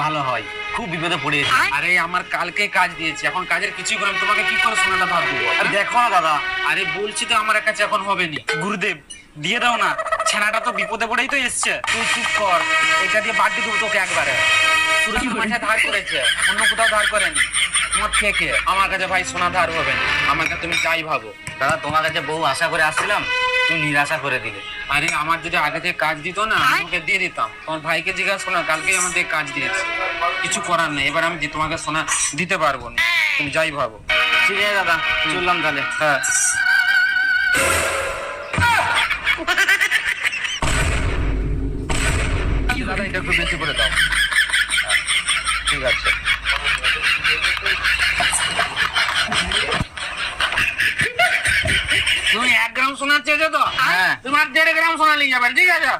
ভালো হয়, খুব বিপদে পড়েছি। আরে আমার কালকে কাজ দিয়েছি, এখন কাজের কিছুই করলাম, তোমাকে কি করে সোনাটা ধার দেবো? আরে দেখো না দাদা। আরে বলছি তো আমার কাছে এখন হবে নি। গুরুদেব দিয়ে দাও না, ছেনাটা তো বিপদে পড়েই তো এসছে। তুই চুপ কর, এটা দিয়ে বাড়তি দেবো তোকে একবারে। সুরজ মাঠে ধার করেছে, অন্য কোথাও ধার করেনি, তোমার থেকে। আমার কাছে ভাই সোনা ধার হবে না, আমাকে তুমি যাই ভাবো। দাদা তোমার কাছে বহু আশা করে আসছিলাম, তুমি নিরাশা করে দিলে। আরে আমার যদি আগে থেকে কাজ দিত না, তোমাকে দিয়ে দিতাম। তোমার ভাইকে জিজ্ঞাসা করো না, কালকেই আমাদের কাজ দিয়েছে। কিছু করার নেই, এবার আমি তোমাকে সোনা দিতে পারবো না, তুমি যাই ভাবো। ঠিক আছে দাদা, চললাম তাহলে। হ্যাঁ, দাদা এটা একটু বেশি করে দাও। হ্যাঁ, ঠিক আছে। তুমি 1 গ্রাম সোনা চেয়েছো তো? হ্যাঁ। তোমার 1.5 গ্রাম সোনা নিয়ে যাবেন, ঠিক আছে?